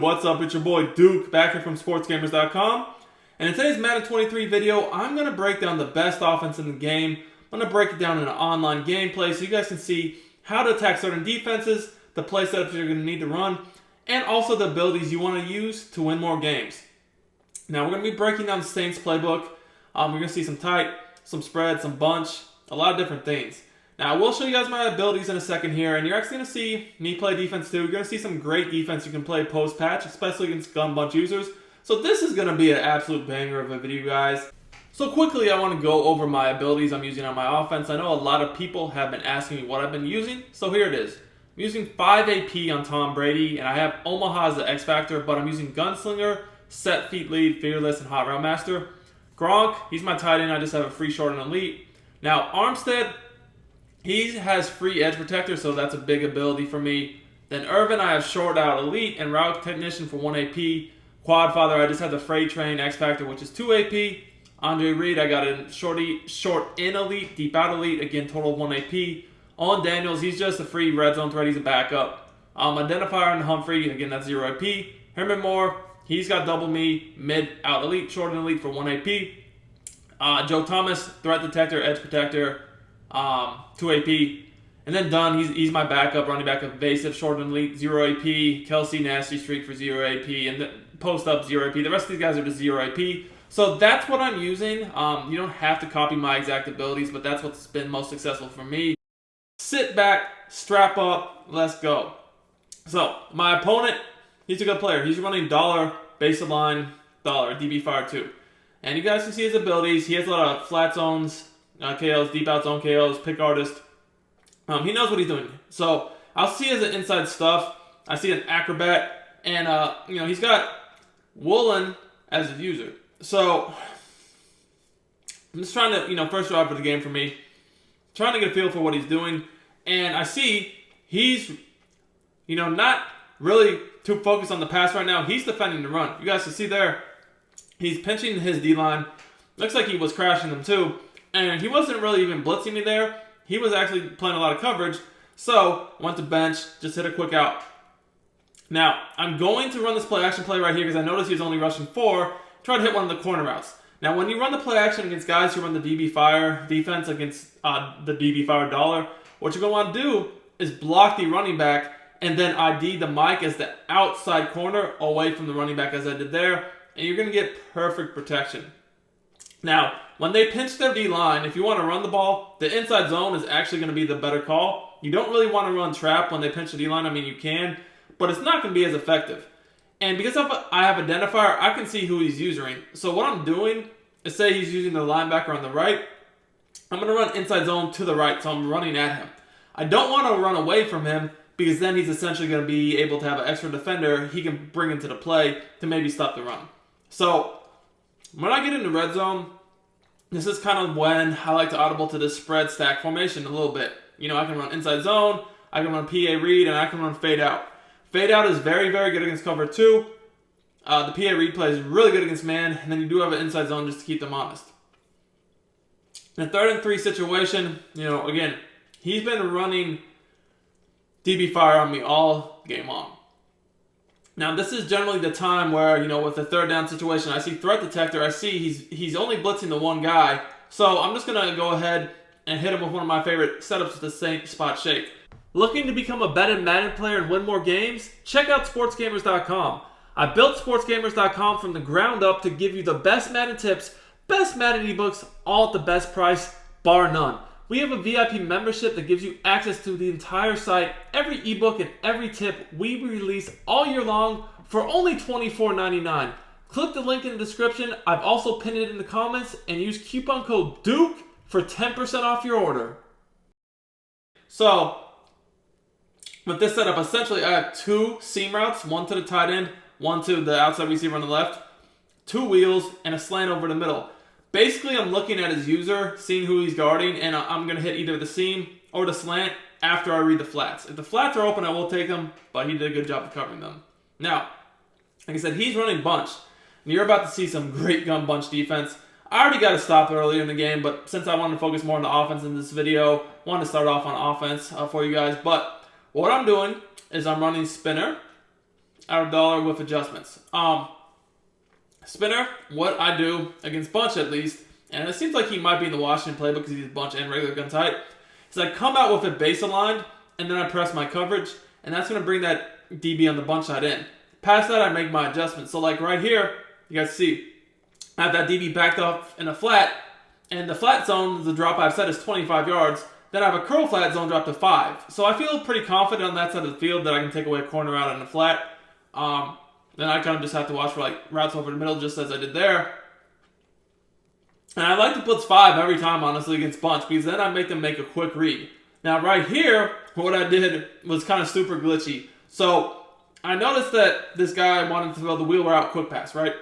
What's up, it's your boy Duke, back here from sportsgamers.com. And in today's Madden 23 video, I'm going to break down the best offense in the game. I'm going to break it down in an online gameplay so you guys can see how to attack certain defenses, the play setups you're going to need to run, and also the abilities you want to use to win more games. Now, we're going to be breaking down the Saints playbook. We're going to see some tight, some spread, some bunch, a lot of different things. Now, I will show you guys my abilities in a second here, and you're actually going to see me play defense too. You're going to see some great defense you can play post-patch, especially against gun bunch users. So this is going to be an absolute banger of a video, guys. So quickly, I want to go over my abilities I'm using on my offense. I know a lot of people have been asking me what I've been using, so here it is. I'm using 5 AP on Tom Brady, and I have Omaha as the X Factor, but I'm using Gunslinger, Set Feet Lead, Fearless, and Hot Route Master. Gronk, he's my tight end. I just have a free short and elite. Now, Armstead, he has free edge protector, so that's a big ability for me. Then Irvin, I have short out elite and route technician for 1 AP. Quadfather, I just have the freight train X Factor, which is 2 AP. Andre Reed, I got a short in elite, deep out elite, again total 1 AP. Owen Daniels, he's just a free red zone threat, he's a backup. Identifier and Humphrey, again that's 0 AP. Herman Moore, he's got double me, mid out elite, short and elite for 1 AP. Joe Thomas, threat detector, edge protector, 2 AP. And then Dunn, he's my backup, running back, evasive, short and elite, 0 AP. Kelsey, nasty streak for 0 AP. And then post up, 0 AP. The rest of these guys are just 0 AP. So that's what I'm using. You don't have to copy my exact abilities, but that's what's been most successful for me. Sit back, strap up, let's go. So my opponent, he's a good player. He's running dollar, base of line, dollar, DB fire 2. And you guys can see his abilities. He has a lot of flat zones, KOs, deep out zone KOs, pick artist. He knows what he's doing. So I'll see as an inside stuff. I see an acrobat, and he's got Woolen as a user. So I'm just trying to, first drive for the game for me, trying to get a feel for what he's doing, and I see he's, not really too focused on the pass right now. He's defending the run. You guys can see there, he's pinching his D-line. Looks like he was crashing them too. And he wasn't really even blitzing me there. He was actually playing a lot of coverage. So, went to bench, just hit a quick out. Now, I'm going to run this play action play right here because I noticed he was only rushing 4. Try to hit one of the corner routes. Now, when you run the play action against guys who run the DB Fire defense against the DB Fire dollar, what you're going to want to do is block the running back and then ID the mic as the outside corner away from the running back as I did there. And you're going to get perfect protection. Now, when they pinch their D-line, if you want to run the ball, the inside zone is actually going to be the better call. You don't really want to run trap when they pinch the D-line. I mean, you can, but it's not going to be as effective. And because I have identifier, I can see who he's using. So what I'm doing is, say he's using the linebacker on the right, I'm going to run inside zone to the right, so I'm running at him. I don't want to run away from him because then he's essentially going to be able to have an extra defender he can bring into the play to maybe stop the run. So when I get into red zone, this is kind of when I like to audible to this spread stack formation a little bit. I can run inside zone, I can run PA read, and I can run fade out. Fade out is very, very good against cover 2. The PA read play is really good against man, and then you do have an inside zone just to keep them honest. In a 3rd and 3 situation, again, he's been running DB fire on me all game long. Now, this is generally the time where, with the 3rd down situation, I see threat detector, I see he's only blitzing the one guy, so I'm just going to go ahead and hit him with one of my favorite setups with the same spot shake. Looking to become a better Madden player and win more games? Check out sportsgamers.com. I built sportsgamers.com from the ground up to give you the best Madden tips, best Madden ebooks, all at the best price, bar none. We have a VIP membership that gives you access to the entire site, every ebook and every tip we release all year long for only $24.99. Click the link in the description. I've also pinned it in the comments, and use coupon code DUKE for 10% off your order. So, with this setup, essentially I have 2 seam routes, one to the tight end, one to the outside receiver on the left, 2 wheels, and a slant over the middle. Basically, I'm looking at his user, seeing who he's guarding, and I'm going to hit either the seam or the slant after I read the flats. If the flats are open, I will take them, but he did a good job of covering them. Now, like I said, he's running bunch, and you're about to see some great gun bunch defense. I already got a stop earlier in the game, but since I wanted to focus more on the offense in this video, I wanted to start off on offense for you guys. But what I'm doing is I'm running spinner, out of dollar with adjustments. Spinner, what I do against bunch at least, and it seems like he might be in the Washington playbook because he's bunch and regular gun tight, is I come out with it base aligned, and then I press my coverage, and that's going to bring that DB on the bunch side in. Past that, I make my adjustments. So like right here, you guys see, I have that DB backed off in a flat, and the flat zone, the drop I've set is 25 yards. Then I have a curl flat zone drop to 5. So I feel pretty confident on that side of the field that I can take away a corner out in the flat. Then I kind of just have to watch for like routes over the middle, just as I did there. And I like to blitz 5 every time, honestly, against bunch, because then I make them make a quick read. Now right here, what I did was kind of super glitchy. So I noticed that this guy wanted to throw the wheel route quick pass, right?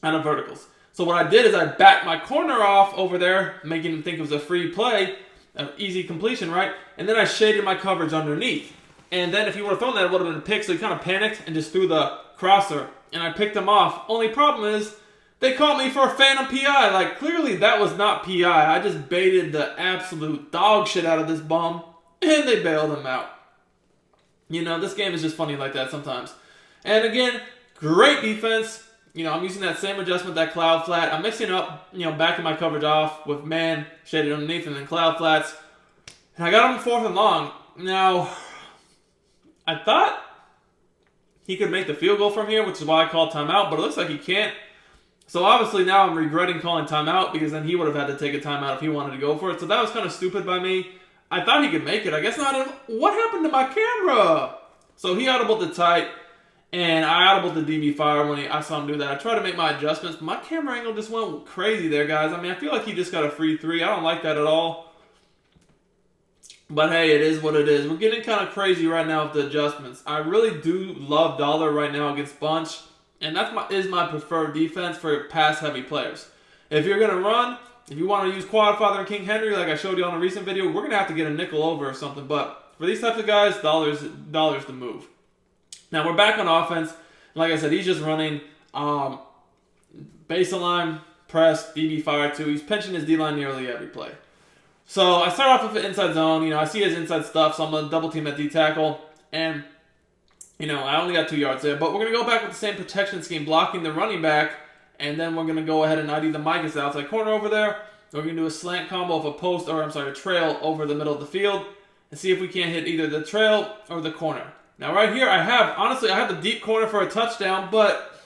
Out of verticals. So what I did is I backed my corner off over there, making him think it was a free play, an easy completion, right? And then I shaded my coverage underneath. And then if he would have thrown that, it would have been a pick, so he kind of panicked and just threw the crosser. And I picked him off. Only problem is, they caught me for a phantom PI. Like, clearly that was not PI. I just baited the absolute dog shit out of this bum, and they bailed him out. You know, this game is just funny like that sometimes. And again, great defense. You know, I'm using that same adjustment, that cloud flat. I'm mixing up, you know, backing my coverage off with man shaded underneath and then cloud flats. And I got him 4th and long. Now, I thought he could make the field goal from here, which is why I called timeout, but it looks like he can't. So obviously now I'm regretting calling timeout because then he would have had to take a timeout if he wanted to go for it. So that was kind of stupid by me. I thought he could make it. I guess not. What happened to my camera? So he audibled the tight, and I audibled the DB fire when I saw him do that. I tried to make my adjustments. My camera angle just went crazy there, guys. I mean, I feel like he just got a free 3. I don't like that at all. But hey, it is what it is. We're getting kind of crazy right now with the adjustments. I really do love dollar right now against bunch, and that is my preferred defense for pass-heavy players. If you're going to run, if you want to use Quadfather and King Henry like I showed you on a recent video, we're going to have to get a nickel over or something. But for these types of guys, dollar's the move. Now we're back on offense. Like I said, he's just running baseline, press, DB fire 2. He's pinching his D-line nearly every play. So I start off with the inside zone. You know, I see his inside stuff, so I'm going to double team at D-tackle. And, you know, I only got 2 yards there. But we're going to go back with the same protection scheme, blocking the running back. And then we're going to go ahead and ID the Micah's outside corner over there. We're going to do a slant combo of a trail over the middle of the field. And see if we can't hit either the trail or the corner. Now right here, I have the deep corner for a touchdown, but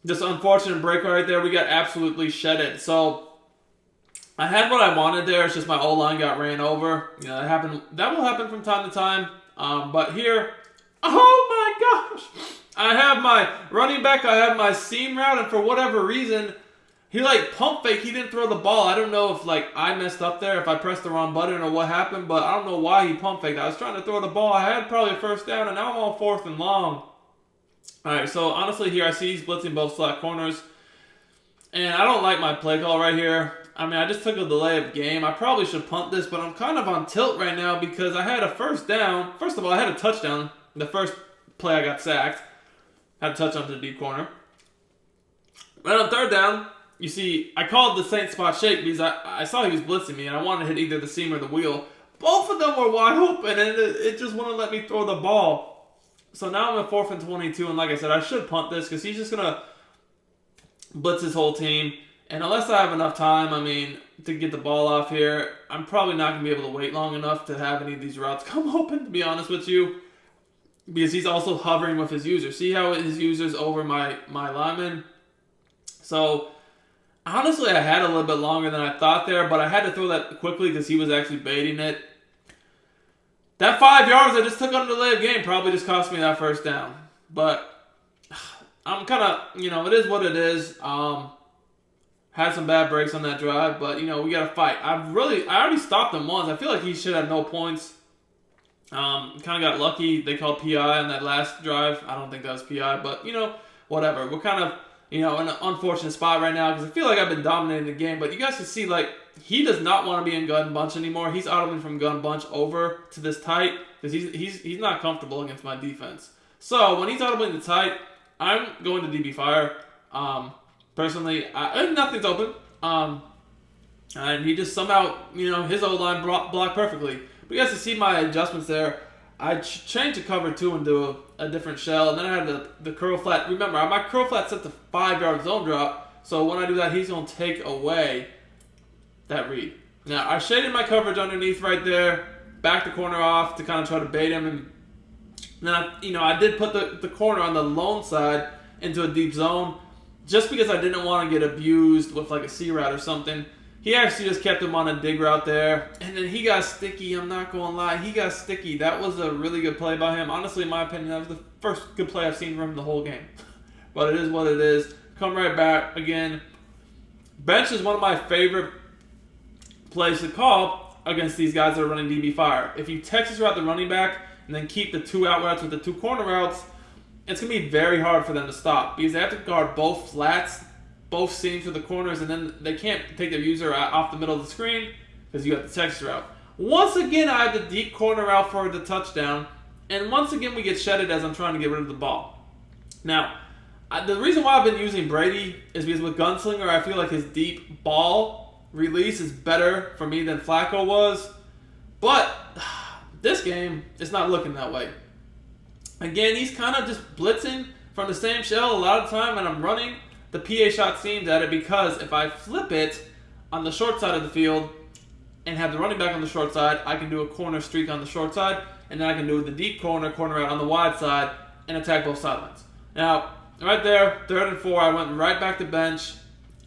just unfortunate break right there. We got absolutely shedded. So I had what I wanted there. It's just my O-line got ran over. You know, that will happen from time to time. But here, oh my gosh. I have my running back, I have my seam route, and for whatever reason, he like pump fake, he didn't throw the ball. I don't know if like I messed up there, if I pressed the wrong button or what happened, but I don't know why he pump faked. I was trying to throw the ball, I had probably a 1st down, and now I'm on 4th and long. Alright, so honestly here I see he's blitzing both slot corners, and I don't like my play call right here. I mean, I just took a delay of game. I probably should punt this, but I'm kind of on tilt right now because I had a 1st down. First of all, I had a touchdown. The first play I got sacked. Had a touchdown to the deep corner. But on 3rd down, you see, I called the Saint spot shake because I saw he was blitzing me, and I wanted to hit either the seam or the wheel. Both of them were wide open, and it just wouldn't let me throw the ball. So now I'm at 4th and 22, and like I said, I should punt this because he's just going to blitz his whole team. And unless I have enough time, I mean, to get the ball off here, I'm probably not going to be able to wait long enough to have any of these routes come open, to be honest with you. Because he's also hovering with his user. See how his user's over my lineman? So, honestly, I had a little bit longer than I thought there, but I had to throw that quickly because he was actually baiting it. That 5 yards I just took on the delay of game probably just cost me that 1st down. But, I'm kind of, you know, it is what it is. Had some bad breaks on that drive, but, you know, we got to fight. I already stopped him once. I feel like he should have no points. Kind of got lucky. They called PI on that last drive. I don't think that was PI, but, you know, whatever. We're kind of, you know, in an unfortunate spot right now because I feel like I've been dominating the game, but you guys can see, like, he does not want to be in gun bunch anymore. He's audibling from gun bunch over to this tight because he's not comfortable against my defense. So when he's audibling the tight, I'm going to DB fire. Personally, nothing's open. And he just somehow, you know, his O-line blocked perfectly. But you guys can see my adjustments there. I changed the cover 2 into a different shell, and then I had the curl flat. Remember, my curl flat set to 5-yard zone drop, so when I do that, he's going to take away that read. Now, I shaded my coverage underneath right there, backed the corner off to kind of try to bait him, and then I did put the corner on the lone side into a deep zone, just because I didn't want to get abused with like a C route or something. He actually just kept him on a dig route there. And then he got sticky, I'm not going to lie. He got sticky. That was a really good play by him. Honestly, in my opinion, that was the first good play I've seen from him the whole game. But it is what it is. Come right back again. Bench is one of my favorite plays to call against these guys that are running DB fire. If you Texas route the running back and then keep the 2 out routes with the 2 corner routes, it's going to be very hard for them to stop because they have to guard both flats, both seams for the corners, and then they can't take their user off the middle of the screen because you got the Texas route. Once again, I have the deep corner route for the touchdown, and once again, we get shedded as I'm trying to get rid of the ball. Now, the reason why I've been using Brady is because with Gunslinger, I feel like his deep ball release is better for me than Flacco was, but this game is not looking that way. Again, he's kind of just blitzing from the same shell a lot of time, and I'm running the PA shot seams at it because if I flip it on the short side of the field and have the running back on the short side, I can do a corner streak on the short side, and then I can do the deep corner out on the wide side and attack both sidelines. Now, right there, 3rd and 4, I went right back to bench.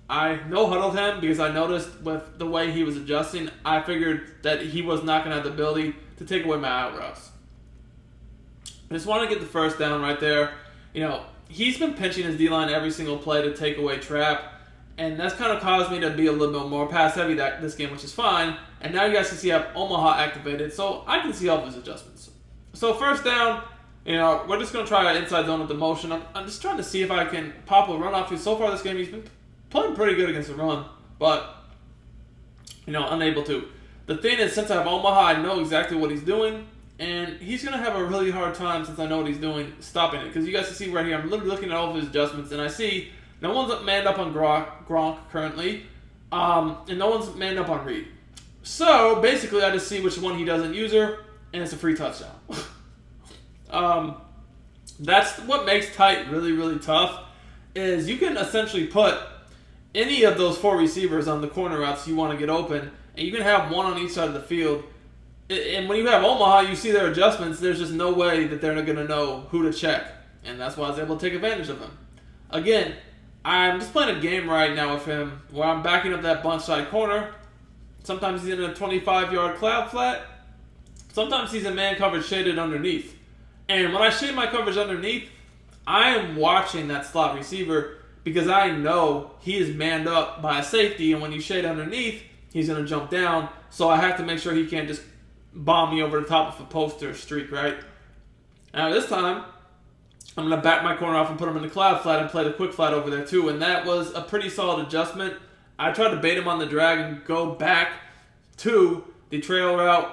I no-huddled him because I noticed with the way he was adjusting, I figured that he was not going to have the ability to take away my out routes. I just wanted to get the first down right there. He's been pinching his D-line every single play to take away trap, and that's kind of caused me to be a little bit more pass-heavy this game, which is fine. And now you guys can see I have Omaha activated, so I can see all of his adjustments. So first down, we're just going to try an inside zone with the motion. I'm just trying to see if I can pop a run off. Because so far this game, he's been playing pretty good against the run, but, unable to. The thing is, since I have Omaha, I know exactly what he's doing. And he's going to have a really hard time, since I know what he's doing, stopping it. Because you guys can see right here, I'm literally looking at all of his adjustments, and I see no one's manned up on Gronk currently, and no one's manned up on Reed. So, basically, I just see which one he doesn't use her, and it's a free touchdown. That's what makes tight really, really tough, is you can essentially put any of those 4 receivers on the corner routes you want to get open, and you can have one on each side of the field. And when you have Omaha, you see their adjustments, there's just no way that they're not going to know who to check. And that's why I was able to take advantage of him. Again, I'm just playing a game right now with him where I'm backing up that bunch side corner. Sometimes he's in a 25-yard cloud flat. Sometimes he's in man coverage shaded underneath. And when I shade my coverage underneath, I am watching that slot receiver because I know he is manned up by a safety. And when you shade underneath, he's going to jump down. So I have to make sure he can't just bomb me over the top of a post or streak, right? Now this time, I'm going to back my corner off and put him in the cloud flat and play the quick flat over there too. And that was a pretty solid adjustment. I tried to bait him on the drag and go back to the trail route.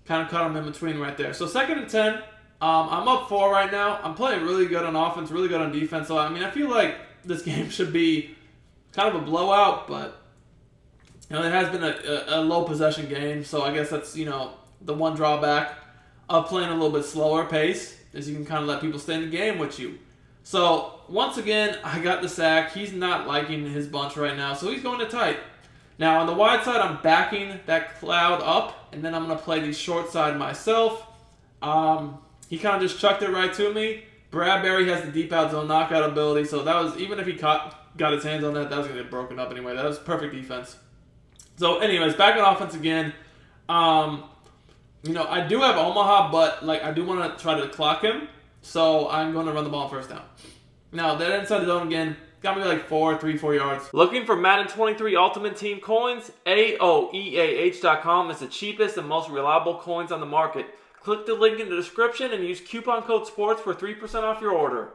Kind of caught him in between right there. So 2nd and 10. I'm up 4 right now. I'm playing really good on offense, really good on defense. So, I feel like this game should be kind of a blowout, but it has been a low possession game, so I guess that's, the one drawback of playing a little bit slower pace is you can kind of let people stay in the game with you. So, once again, I got the sack. He's not liking his bunch right now, so he's going to tight. Now, on the wide side, I'm backing that cloud up, and then I'm going to play the short side myself. He kind of just chucked it right to me. Bradbury has the deep out zone knockout ability, so that was, even if he got his hands on that was going to get broken up anyway. That was perfect defense. So, anyways, back on offense again. I do have Omaha, but I do want to try to clock him. So I'm going to run the ball on first down. Now, that inside zone again, got me 4 yards. Looking for Madden 23 Ultimate Team coins? AOEAH.com is the cheapest and most reliable coins on the market. Click the link in the description and use coupon code SPORTS for 3% off your order.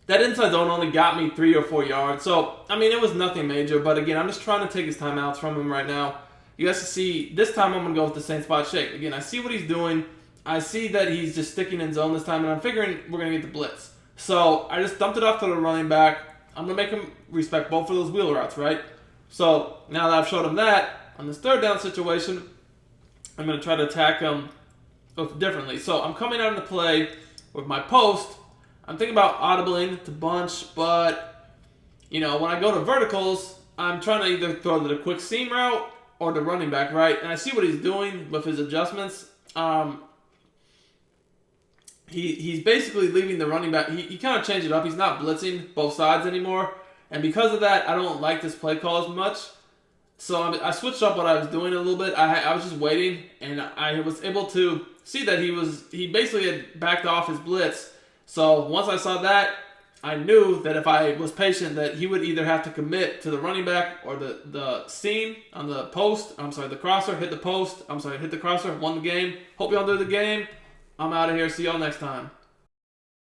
That inside zone only got me 3 or 4 yards. So, it was nothing major. But again, I'm just trying to take his timeouts from him right now. You guys can see, this time I'm going to go with the same spot shake. Again, I see what he's doing. I see that he's just sticking in zone this time. And I'm figuring we're going to get the blitz. So, I just dumped it off to the running back. I'm going to make him respect both of those wheel routes, right? So, now that I've showed him that, on this 3rd down situation, I'm going to try to attack him differently. So I'm coming out into play with my post. I'm thinking about audibling to bunch, but when I go to verticals, I'm trying to either throw the quick seam route or the running back, right? And I see what he's doing with his adjustments. He's basically leaving the running back. He kind of changed it up. He's not blitzing both sides anymore. And because of that, I don't like this play call as much. So I switched up what I was doing a little bit. I was just waiting, and I was able to see that he basically had backed off his blitz. So once I saw that, I knew that if I was patient, that he would either have to commit to the running back or the seam on the post. The crosser, hit the post. Hit the crosser, won the game. Hope y'all do the game. I'm out of here. See y'all next time.